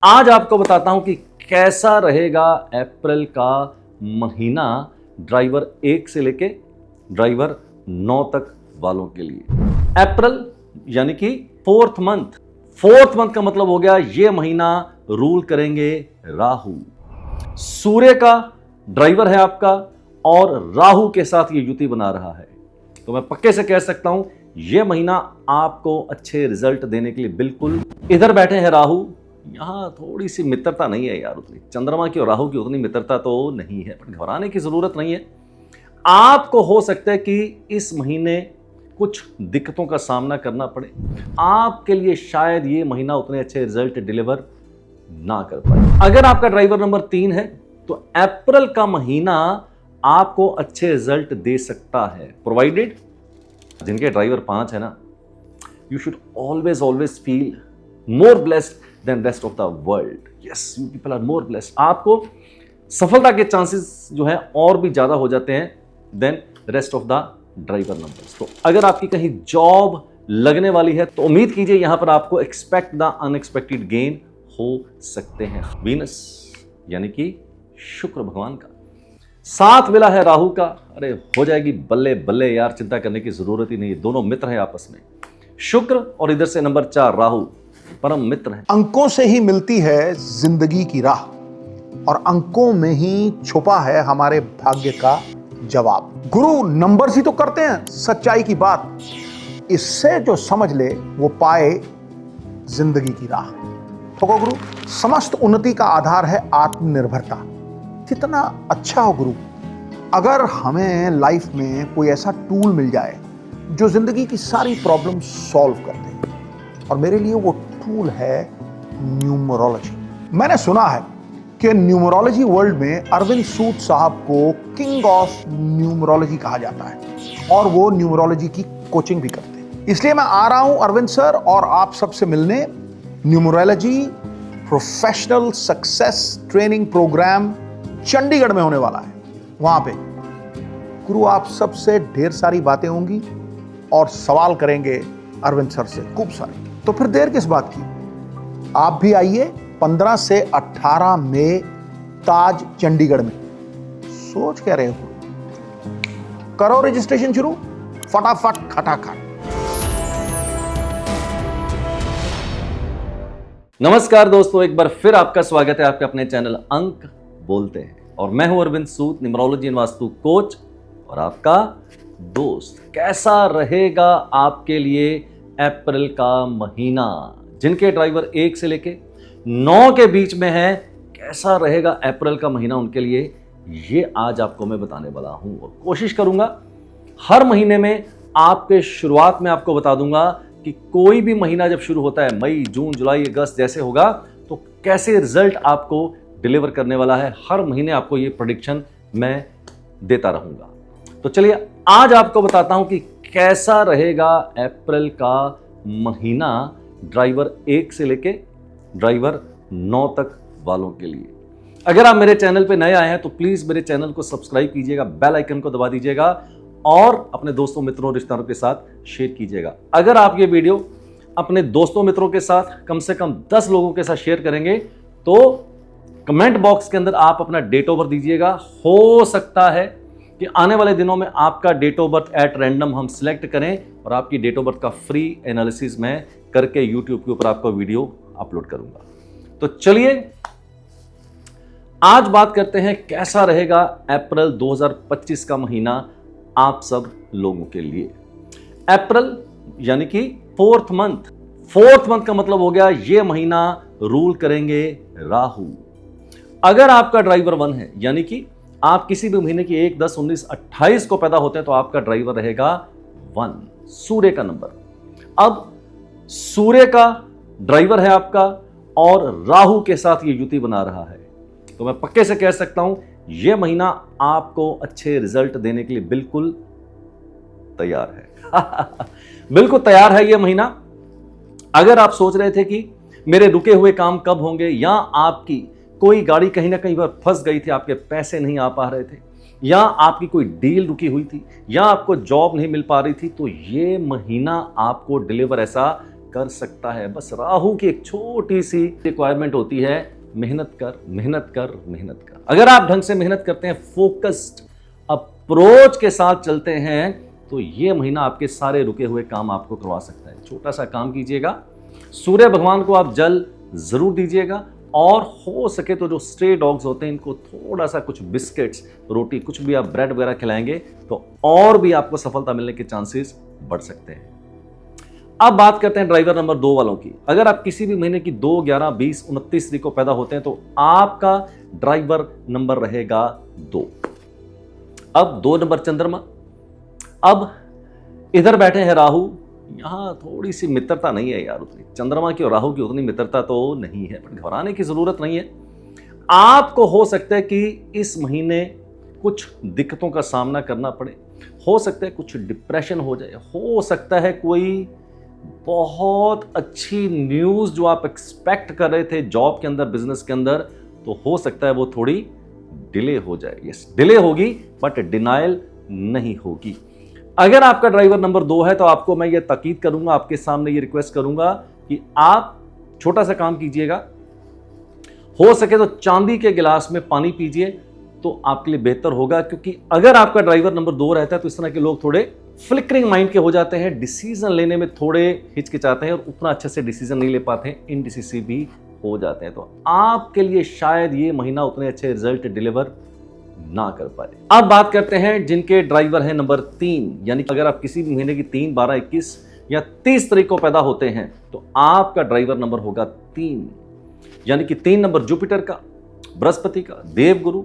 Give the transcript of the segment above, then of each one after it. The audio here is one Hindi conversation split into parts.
आज आपको बताता हूं कि कैसा रहेगा अप्रैल का महीना ड्राइवर 1 से लेके ड्राइवर 9 तक वालों के लिए। अप्रैल यानी कि फोर्थ मंथ का मतलब हो गया ये महीना रूल करेंगे राहु। सूर्य का ड्राइवर है आपका और राहु के साथ ये युति बना रहा है, तो मैं पक्के से कह सकता हूं ये महीना आपको अच्छे रिजल्ट देने के लिए बिल्कुल। इधर बैठे हैं राहु, यहां थोड़ी सी मित्रता नहीं है यार, उतनी चंद्रमा की और राहु की उतनी मित्रता तो नहीं है, पर घबराने की जरूरत नहीं है। आपको हो सकता है कि इस महीने कुछ दिक्कतों का सामना करना पड़े, आपके लिए शायद ये महीना उतने अच्छे रिजल्ट डिलीवर ना कर पाए। अगर आपका ड्राइवर नंबर 3 है तो अप्रैल का महीना आपको अच्छे रिजल्ट दे सकता है, प्रोवाइडेड जिनके ड्राइवर 5 है ना, you should always feel more blessed than rest of the world. Yes, you people are more blessed. आपको सफलता के चांसेस जो है और भी ज्यादा हो जाते हैं than rest of the driver numbers. तो अगर आपकी कहीं जॉब लगने वाली है तो उम्मीद कीजिए यहां पर आपको एक्सपेक्ट द अनएक्सपेक्टेड गेन हो सकते हैं। वीनस यानी कि शुक्र भगवान का साथ मिला है राहु का, अरे हो जाएगी बल्ले बल्ले यार, चिंता करने की जरूरत ही नहीं है। दोनों मित्र हैं आपस में, शुक्र और इधर से नंबर 4 राहु परम मित्र हैं। अंकों से ही मिलती है जिंदगी की राह और अंकों में ही छुपा है हमारे भाग्य का जवाब। गुरु नंबर ही तो करते हैं सच्चाई की बात, इससे जो समझ ले वो पाए जिंदगी की राह। ठोको गुरु, समस्त उन्नति का आधार है आत्मनिर्भरता। कितना अच्छा हो गुरु अगर हमें लाइफ में कोई ऐसा टूल मिल जाए जो जिंदगी की सारी प्रॉब्लम सॉल्व कर दे, और मेरे लिए वो टूल है न्यूमरोलॉजी। मैंने सुना है कि न्यूमरोलॉजी वर्ल्ड में अरविंद सूद साहब को किंग ऑफ न्यूमरोलॉजी कहा जाता है और वो न्यूमरोलॉजी की कोचिंग भी करते हैं। इसलिए मैं आ रहा हूं अरविंद सर और आप सबसे मिलने। Numerology professional success training program Chandigarh में होने वाला है। वहां पे गुरु आप सबसे ढेर सारी बातें होंगी और सवाल करेंगे अरविंद सर से खूब सारे। तो फिर देर किस बात की, आप भी आइए 15 से 18 मई ताज चंडीगढ़ में। सोच क्या रहे हो, करो रजिस्ट्रेशन शुरू फटाफट खटाखट। नमस्कार दोस्तों, एक बार फिर आपका स्वागत है आपके अपने चैनल अंक बोलते हैं, और मैं हूं अरविंद सूद, न्यूमरोलॉजी एंड वास्तु कोच और आपका दोस्त। कैसा रहेगा आपके लिए अप्रैल का महीना? जिनके ड्राइवर 1 से लेके 9 के बीच में है, कैसा रहेगा अप्रैल का महीना उनके लिए, ये आज आपको मैं बताने वाला हूं। और कोशिश करूंगा हर महीने में आपके शुरुआत में आपको बता दूंगा कि कोई भी महीना जब शुरू होता है, मई, जून, जुलाई, अगस्त जैसे होगा, तो कैसे रिजल्ट आपको डिलीवर करने वाला है। हर महीने आपको ये प्रेडिक्शन मैं देता रहूंगा। तो चलिए आज आपको बताता हूं कि कैसा रहेगा अप्रैल का महीना ड्राइवर 1 से लेके ड्राइवर 9 तक वालों के लिए। अगर आप मेरे चैनल पे नए आए हैं तो प्लीज मेरे चैनल को सब्सक्राइब कीजिएगा, बेल आइकन को दबा दीजिएगा और अपने दोस्तों मित्रों रिश्तेदारों के साथ शेयर कीजिएगा। अगर आप ये वीडियो अपने दोस्तों मित्रों के साथ कम से कम 10 लोगों के साथ शेयर करेंगे तो कमेंट बॉक्स के अंदर आप अपना डेट ऑफ बर्थ दीजिएगा। हो सकता है कि आने वाले दिनों में आपका date of birth at random हम सिलेक्ट करें और आपकी डेट ऑफ बर्थ का फ्री एनालिसिस मैं करके यूट्यूब के ऊपर आपको वीडियो अपलोड करूंगा। तो चलिए आज बात करते हैं कैसा रहेगा अप्रैल 2025 का महीना आप सब लोगों के लिए। अप्रैल यानी कि फोर्थ मंथ का मतलब हो गया ये महीना रूल करेंगे राहु। अगर आपका ड्राइवर 1 है, यानी कि आप किसी भी महीने की 1, 10, 19, 28 को पैदा होते हैं तो आपका ड्राइवर रहेगा 1, सूर्य का नंबर। अब सूर्य का ड्राइवर है आपका और राहु के साथ ये युति बना रहा है, तो मैं पक्के से कह सकता हूं यह महीना आपको अच्छे रिजल्ट देने के लिए बिल्कुल तैयार है। बिल्कुल तैयार है यह महीना। अगर आप सोच रहे थे कि मेरे रुके हुए काम कब होंगे, या आपकी कोई गाड़ी कहीं ना कहीं पर फंस गई थी, आपके पैसे नहीं आ पा रहे थे, या आपकी कोई डील रुकी हुई थी, या आपको जॉब नहीं मिल पा रही थी, तो ये महीना आपको डिलीवर ऐसा कर सकता है। बस राहु की एक छोटी सी रिक्वायरमेंट होती है, मेहनत कर मेहनत कर मेहनत कर। अगर आप ढंग से मेहनत करते हैं, फोकस्ड अप्रोच के साथ चलते हैं, तो ये महीना आपके सारे रुके हुए काम आपको करवा सकता है। छोटा सा काम कीजिएगा, सूर्य भगवान को आप जल जरूर दीजिएगा, और हो सके तो जो स्ट्रे डॉग्स होते हैं इनको थोड़ा सा कुछ बिस्किट्स, रोटी, कुछ भी आप ब्रेड वगैरह खिलाएंगे तो और भी आपको सफलता मिलने के चांसेस बढ़ सकते हैं। अब बात करते हैं ड्राइवर नंबर 2 वालों की। अगर आप किसी भी महीने की 2, 11, 20, 29 तारीख को पैदा होते हैं तो आपका ड्राइवर नंबर रहेगा 2। अब 2 नंबर चंद्रमा। अब इधर बैठे हैं राहु, यहां थोड़ी सी मित्रता नहीं है यार, उतनी चंद्रमा की और राहु की उतनी मित्रता तो नहीं है, पर घबराने की जरूरत नहीं है। आपको हो सकता है कि इस महीने कुछ दिक्कतों का सामना करना पड़े, हो सकता है कुछ डिप्रेशन हो जाए, हो सकता है कोई बहुत अच्छी न्यूज़ जो आप एक्सपेक्ट कर रहे थे जॉब के अंदर, बिजनेस के अंदर, तो हो सकता है वो थोड़ी डिले हो जाए। यस, डिले होगी बट डिनायल नहीं होगी। अगर आपका ड्राइवर नंबर 2 है तो आपको मैं ये ताकीद करूंगा, आपके सामने ये रिक्वेस्ट करूंगा कि आप छोटा सा काम कीजिएगा, हो सके तो चांदी के गिलास में पानी पीजिए तो आपके लिए बेहतर होगा। क्योंकि अगर आपका ड्राइवर नंबर 2 रहता है तो इस तरह के लोग थोड़े फ्लिकरिंग माइंड के हो जाते हैं, डिसीजन लेने में थोड़े हिचकिचाते हैं और उतना अच्छे से डिसीजन नहीं ले पाते हैं, इनडिसिसिव भी हो जाते हैं। तो आपके लिए शायद ये महीना उतने अच्छे रिजल्ट डिलीवर ना कर पाए। अब बात करते हैं जिनके ड्राइवर है नंबर 3, यानी कि अगर आप किसी भी महीने की 3, 12, 21 या 30 तारीख को पैदा होते हैं तो आपका ड्राइवर नंबर होगा 3, यानी कि 3 नंबर जुपिटर का, बृहस्पति का, देवगुरु,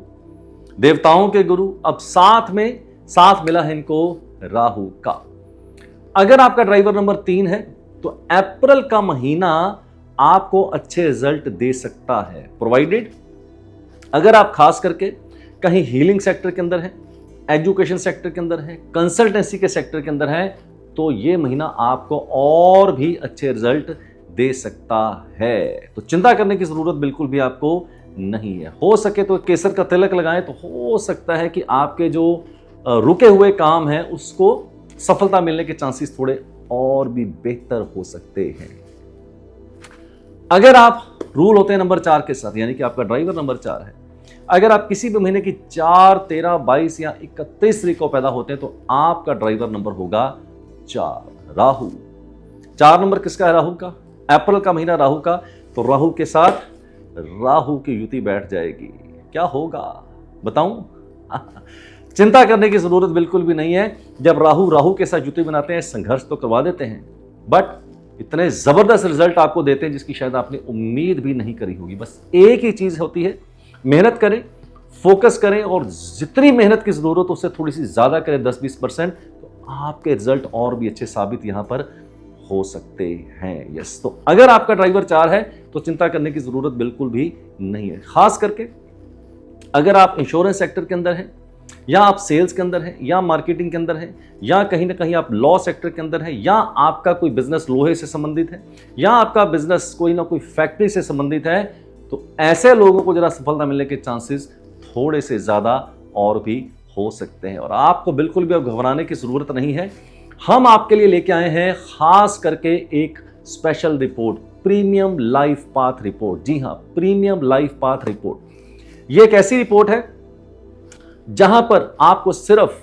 देवताओं के गुरु, अब साथ मिला है इनको राहु का। अगर आपका ड्राइवर नंबर 3 है तो अप्रैल का महीना आपको अच्छे रिजल्ट दे सकता है, प्रोवाइडेड अगर आप खास करके कहीं हीलिंग सेक्टर के अंदर है, एजुकेशन सेक्टर के अंदर है, कंसल्टेंसी के सेक्टर के अंदर है, तो ये महीना आपको और भी अच्छे रिजल्ट दे सकता है। तो चिंता करने की जरूरत बिल्कुल भी आपको नहीं है। हो सके तो केसर का तिलक लगाएं तो हो सकता है कि आपके जो रुके हुए काम हैं उसको सफलता मिलने के चांसेस थोड़े और भी बेहतर हो सकते हैं। अगर आप रूल होते हैं नंबर 4 के साथ, यानी कि आपका ड्राइवर नंबर 4 है, अगर आप किसी भी महीने की 4, 13, 22 या 31 तारीख को पैदा होते हैं तो आपका ड्राइवर नंबर होगा 4, राहु। 4 नंबर किसका है? राहु का। अप्रैल का महीना राहु का, तो राहु के साथ राहु की युति बैठ जाएगी। क्या होगा बताऊं? चिंता करने की जरूरत बिल्कुल भी नहीं है। जब राहु के साथ युति बनाते हैं संघर्ष तो करवा देते हैं, बट इतने जबरदस्त रिजल्ट आपको देते हैं जिसकी शायद आपने उम्मीद भी नहीं करी होगी। बस एक ही चीज होती है, मेहनत करें, फोकस करें और जितनी मेहनत की जरूरत उससे थोड़ी सी ज्यादा करें, 10-20%, तो आपके रिजल्ट और भी अच्छे साबित यहां पर हो सकते हैं। यस, तो अगर आपका ड्राइवर 4 है तो चिंता करने की जरूरत बिल्कुल भी नहीं है। खास करके अगर आप इंश्योरेंस सेक्टर के अंदर हैं, या आप सेल्स के अंदर हैं, या मार्केटिंग के अंदर हैं, या कहीं ना कहीं आप लॉ सेक्टर के अंदर हैं, या आपका कोई बिजनेस लोहे से संबंधित है, या आपका बिजनेस कोई ना कोई फैक्ट्री से संबंधित है, तो ऐसे लोगों को जरा सफलता मिलने के चांसेस थोड़े से ज्यादा और भी हो सकते हैं। और आपको बिल्कुल भी अब घबराने की जरूरत नहीं है। हम आपके लिए लेके आए हैं खास करके एक special report, premium life path report. जी हां, प्रीमियम लाइफ पाथ रिपोर्ट। ये एक ऐसी रिपोर्ट है जहां पर आपको सिर्फ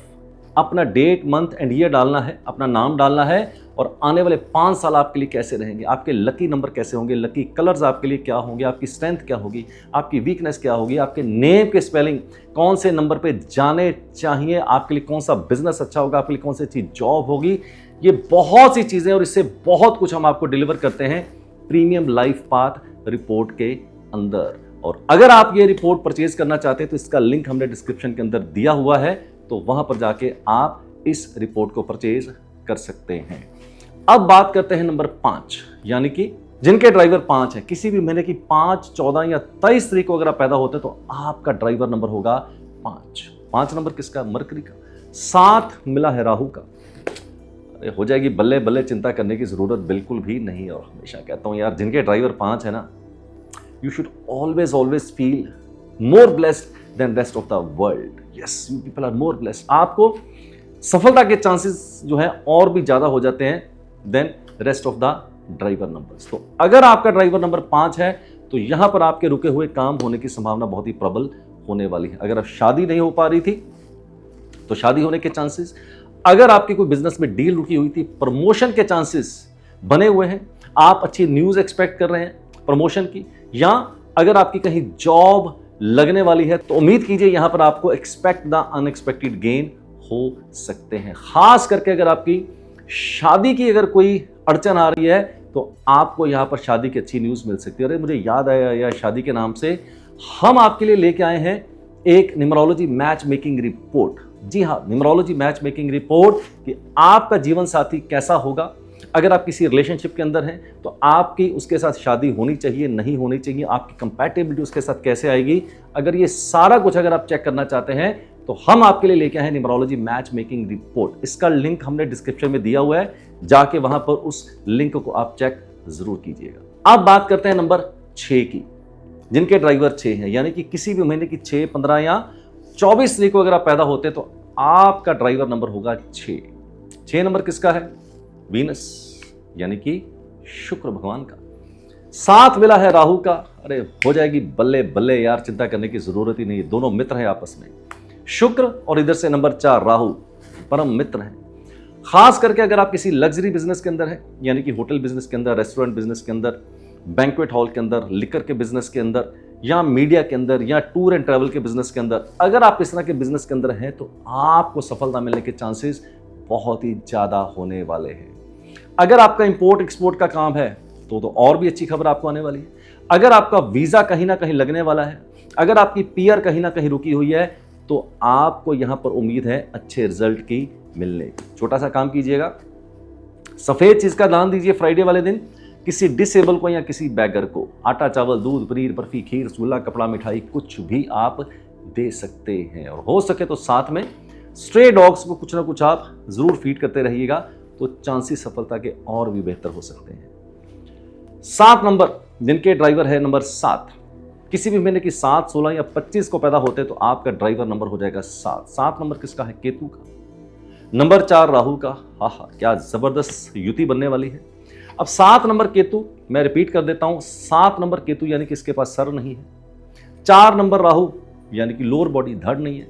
अपना डेट, मंथ एंड ईयर डालना है, अपना नाम डालना है, और आने वाले 5 साल आपके लिए कैसे रहेंगे, आपके लकी नंबर कैसे होंगे, लकी कलर्स आपके लिए क्या होंगे, आपकी स्ट्रेंथ क्या होगी, आपकी वीकनेस क्या होगी, आपके नेम के स्पेलिंग कौन से नंबर पे जाने चाहिए, आपके लिए कौन सा बिजनेस अच्छा होगा, आपके लिए कौन सी अच्छी जॉब होगी, ये बहुत सी चीजें और इससे बहुत कुछ हम आपको डिलीवर करते हैं प्रीमियम लाइफ पाथ रिपोर्ट के अंदर। और अगर आप ये रिपोर्ट परचेज करना चाहते हैं तो इसका लिंक हमने डिस्क्रिप्शन के अंदर दिया हुआ है, तो वहां पर जाके आप इस रिपोर्ट को परचेज कर सकते हैं। अब बात करते हैं नंबर 5, यानी कि जिनके ड्राइवर 5 है, किसी भी महीने की 5, 14 या 23 तारीख को अगर आप पैदा होते हैं तो आपका ड्राइवर नंबर होगा 5। 5 नंबर किसका? मरकरी का। 7 मिला है राहु का। अरे हो जाएगी बल्ले बल्ले, चिंता करने की जरूरत बिल्कुल भी नहीं। और हमेशा कहता हूं यार, जिनके ड्राइवर 5 है ना, you should always feel more blessed than rest of the world. Yes, you people are more blessed. आपको सफलता के चांसेस जो है और भी ज्यादा हो जाते हैं than rest of the driver numbers. तो अगर आपका ड्राइवर नंबर 5 है तो यहां पर आपके रुके हुए काम होने की संभावना बहुत ही प्रबल होने वाली है। अगर अब शादी नहीं हो पा रही थी तो शादी होने के चांसेस, अगर आपकी कोई बिजनेस में डील रुकी हुई थी, प्रमोशन के चांसेस बने हुए हैं, आप अच्छी न्यूज एक्सपेक्ट कर रहे हैं प्रमोशन की, या अगर आपकी कहीं जॉब लगने वाली है तो उम्मीद कीजिए यहां पर आपको एक्सपेक्ट द अनएक्सपेक्टेड गेन हो सकते हैं। खास करके अगर आपकी शादी की अगर कोई अड़चन आ रही है तो आपको यहां पर शादी की अच्छी न्यूज मिल सकती है। अरे मुझे याद आया, या शादी के नाम से हम आपके लिए लेके आए हैं एक न्यूमरोलॉजी मैच मेकिंग रिपोर्ट। जी हाँ, न्यूमरोलॉजी मैच मेकिंग रिपोर्ट कि आपका जीवन साथी कैसा होगा। अगर आप किसी रिलेशनशिप के अंदर हैं तो आपकी उसके साथ शादी होनी चाहिए, नहीं होनी चाहिए, आपकी कंपैटिबिलिटी उसके साथ कैसे आएगी। अगर ये सारा कुछ अगर आप चेक करना चाहते हैं तो हम आपके लिए लेके आए हैं न्यूमरोलॉजी मैच मेकिंग रिपोर्ट। इसका लिंक हमने डिस्क्रिप्शन में दिया हुआ है, जाके वहां पर उस लिंक को आप चेक जरूर कीजिएगा। अब बात करते हैं नंबर 6 की, जिनके ड्राइवर 6 हैं, यानी कि किसी भी महीने की 6, 15 या 24 तारीख को अगर आप पैदा होते हैं तो आपका ड्राइवर नंबर होगा 6। 6 नंबर किसका है? वीनस, यानी कि शुक्र भगवान का। 7 मिला है राहु का। अरे हो जाएगी बल्ले बल्ले यार, चिंता करने की जरूरत ही नहीं है, दोनों मित्र हैं आपस में, शुक्र और इधर से नंबर 4 राहु, परम मित्र हैं। खास करके अगर आप किसी लग्जरी बिजनेस के अंदर हैं, यानी कि होटल बिजनेस के अंदर, रेस्टोरेंट बिजनेस के अंदर, बैंक्वेट हॉल के अंदर, लिकर के बिजनेस के अंदर, या मीडिया के अंदर, या टूर एंड ट्रैवल के बिजनेस के अंदर, अगर आप इस तरह के बिजनेस के अंदर हैं तो आपको सफलता मिलने के चांसेस बहुत ही ज्यादा होने वाले हैं। अगर आपका इंपोर्ट एक्सपोर्ट का काम है तो और भी अच्छी खबर आपको आने वाली है। अगर आपका वीजा कहीं ना कहीं लगने वाला है, अगर आपकी पीआर कहीं ना कहीं रुकी हुई है तो आपको यहां पर उम्मीद है अच्छे रिजल्ट की मिलने की। छोटा सा काम कीजिएगा, सफेद चीज का दान दीजिए फ्राइडे वाले दिन किसी डिसेबल को या किसी बैगर को। आटा, चावल, दूध, पनीर, बर्फी, खीर, रसगुल्ला, कपड़ा, मिठाई, कुछ भी आप दे सकते हैं। और हो सके तो साथ में स्ट्रे डॉग्स को कुछ ना कुछ आप जरूर फीड करते रहिएगा, तो चांसेस सफलता के और भी बेहतर हो सकते हैं। 7 नंबर, जिनके ड्राइवर है नंबर 7, किसी भी महीने की 7, 16 या 25 को पैदा होते हैं तो आपका ड्राइवर नंबर हो जाएगा 7। 7 नंबर किसका है? केतु का। नंबर 4 राहु का। हा, क्या जबरदस्त युति बनने वाली है। अब 7 नंबर केतु, मैं रिपीट कर देता हूं, 7 नंबर केतु यानी कि इसके पास सर नहीं है। 4 नंबर राहु यानी कि लोअर बॉडी, धड़ नहीं है।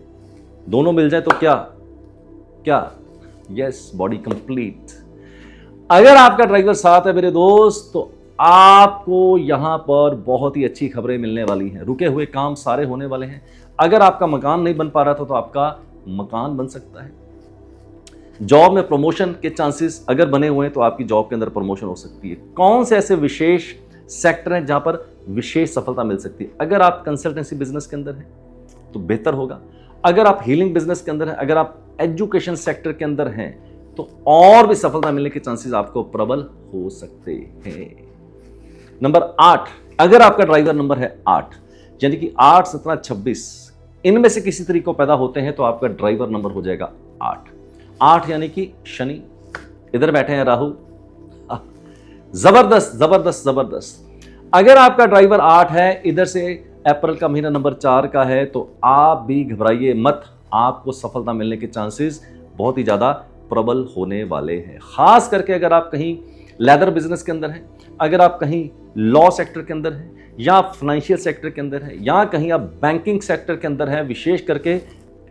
दोनों मिल जाए तो क्या? Yes, body complete. अगर आपका ड्राइवर 7 है मेरे दोस्त तो आपको यहां पर बहुत ही अच्छी खबरें मिलने वाली हैं। रुके हुए काम सारे होने वाले हैं। अगर आपका मकान नहीं बन पा रहा था तो आपका मकान बन सकता है। जॉब में प्रमोशन के चांसेस अगर बने हुए हैं तो आपकी जॉब के अंदर प्रमोशन हो सकती है। कौन से ऐसे विशेष सेक्टर हैं जहां पर विशेष सफलता मिल सकती है? अगर आप कंसल्टेंसी बिजनेस के अंदर हैं तो बेहतर होगा। अगर आप हीलिंग बिजनेस के अंदर हैं, अगर आप एजुकेशन सेक्टर के अंदर हैं तो और भी सफलता मिलने के चांसेस आपको प्रबल हो सकते हैं। नंबर 8, अगर आपका ड्राइवर नंबर है 8, यानी कि 8, 17, 26, इनमें से किसी तरीके को पैदा होते हैं तो आपका ड्राइवर नंबर हो जाएगा 8। 8 यानी कि शनि, इधर बैठे हैं राहु। जबरदस्त जबरदस्त जबरदस्त। अगर आपका ड्राइवर 8 है, इधर से अप्रैल का महीना नंबर 4 का है, तो आप भी घबराइए मत, आपको सफलता मिलने के चांसेस बहुत ही ज्यादा प्रबल होने वाले हैं। खास करके अगर आप कहीं लेदर बिजनेस के अंदर हैं, अगर आप कहीं लॉ सेक्टर के अंदर हैं, या फाइनेंशियल सेक्टर के अंदर हैं, या कहीं आप बैंकिंग सेक्टर के अंदर हैं, विशेष करके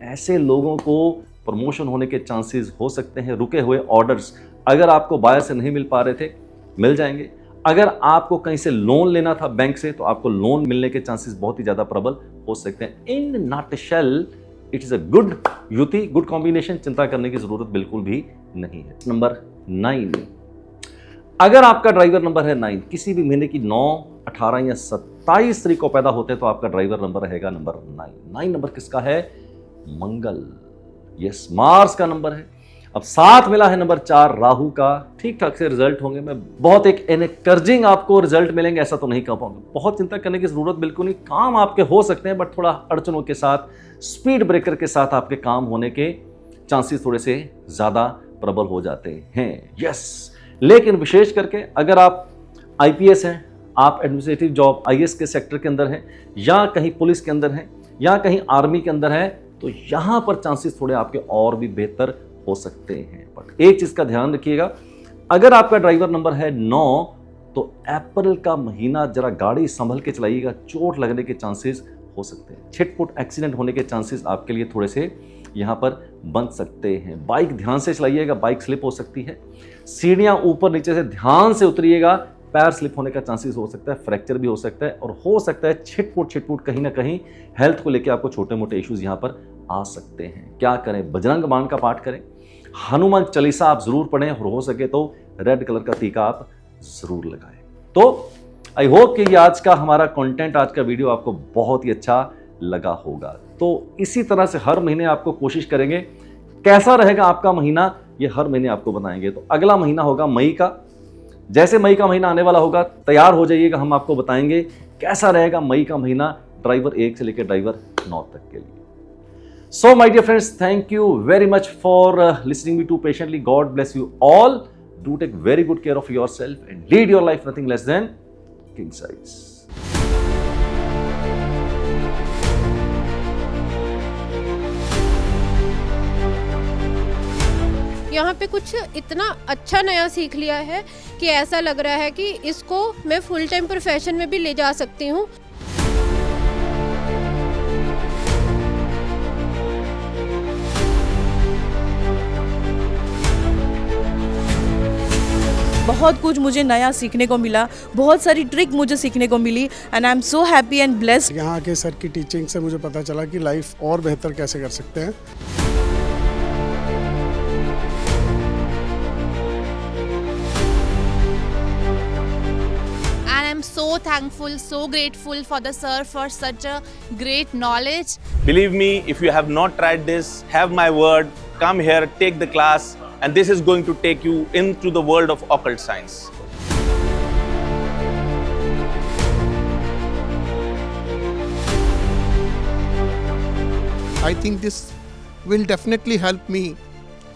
ऐसे लोगों को प्रमोशन होने के चांसेस हो सकते हैं। रुके हुए ऑर्डर्स अगर आपको बायर से नहीं मिल पा रहे थे, मिल जाएंगे। अगर आपको कहीं से लोन लेना था बैंक से तो आपको लोन मिलने के चांसेस बहुत ही ज्यादा प्रबल हो सकते हैं। In nutshell it is a good युति, गुड कॉम्बिनेशन, चिंता करने की जरूरत बिल्कुल भी नहीं है। नंबर 9, अगर आपका ड्राइवर नंबर है 9, किसी भी महीने की 9, 18 या 27 तारीख को पैदा होते हैं तो आपका ड्राइवर नंबर रहेगा नंबर 9। 9 नंबर किसका है? मंगल, यस, मार्स का नंबर है। अब 7 मिला है नंबर 4 राहु का। ठीक ठाक से रिजल्ट होंगे। मैं बहुत एक एनकरेजिंग आपको रिजल्ट मिलेंगे ऐसा तो नहीं कह पाऊंगा। बहुत चिंता करने की जरूरत बिल्कुल नहीं। काम आपके हो सकते हैं बट थोड़ा अड़चनों के साथ, स्पीड ब्रेकर के साथ आपके काम होने के चांसेस थोड़े से ज्यादा प्रबल हो जाते हैं। यस, लेकिन विशेष करके अगर आप आईपीएस हैं, आप एडमिनिस्ट्रेटिव जॉब आईएएस के सेक्टर के अंदर हैं, या कहीं पुलिस के अंदर हैं, या कहीं आर्मी के अंदर हैं, तो यहां पर चांसेस थोड़े आपके और भी बेहतर हो सकते हैं। बट एक चीज का ध्यान रखिएगा, अगर आपका ड्राइवर नंबर है 9 तो अप्रैल का महीना जरा गाड़ी संभल के चलाइएगा, चोट लगने के चांसेस हो सकते हैं, छिटपुट एक्सीडेंट होने के चांसेस आपके लिए थोड़े से यहाँ पर बन सकते हैं। बाइक ध्यान से चलाइएगा, बाइक स्लिप हो सकती है। सीढ़ियाँ ऊपर नीचे से ध्यान से उतरिएगा, पैर स्लिप होने का चांसेस हो सकता है, फ्रैक्चर भी हो सकता है, और हो सकता है छिटपुट कहीं ना कहीं हेल्थ को लेकर आपको छोटे मोटे इश्यूज यहाँ पर आ सकते हैं। क्या करें? बजरंग बाण का पाठ करें, हनुमान चालीसा आप जरूर पढ़ें, और हो सके तो रेड कलर का टीका आप जरूर लगाएं। तो आई होप कि ये आज का हमारा कंटेंट, आज का वीडियो आपको बहुत ही अच्छा लगा होगा। तो इसी तरह से हर महीने आपको कोशिश करेंगे, कैसा रहेगा आपका महीना ये हर महीने आपको बताएंगे। तो अगला महीना होगा मई का, जैसे मई का महीना आने वाला होगा तैयार हो जाइएगा, हम आपको बताएंगे कैसा रहेगा मई का महीना ड्राइवर 1 से लेकर ड्राइवर 9 तक के लिए। So my dear friends, thank you very much for listening me too patiently. God bless you all. Do take very good care of yourself and lead your life nothing less than king size. यहाँ पे कुछ इतना अच्छा नया सीख लिया है कि ऐसा लग रहा है कि इसको मैं फुल टाइम प्रोफेशन में भी ले जा सकती हूँ। बहुत कुछ मुझे नया सीखने को मिला, बहुत सारी ट्रिक मुझे सीखने को मिली, and I am so happy and blessed. यहाँ के सर की टीचिंग से मुझे पता चला कि लाइफ और बेहतर कैसे कर सकते हैं। And I'm so thankful, so grateful for the sir for such a great knowledge. Believe me, if you have not tried this, have my word, come here, take the class, and this is going to take you into the world of occult science. I think this will definitely help me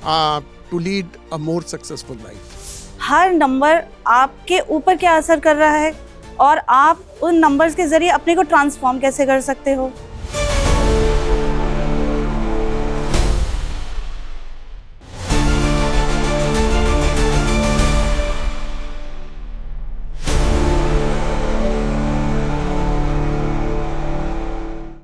to lead a more successful life. Her number आपके ऊपर क्या असर कर रहा है और आप उन नंबर्स के जरिए अपने को ट्रांसफॉर्म कैसे कर सकते हो।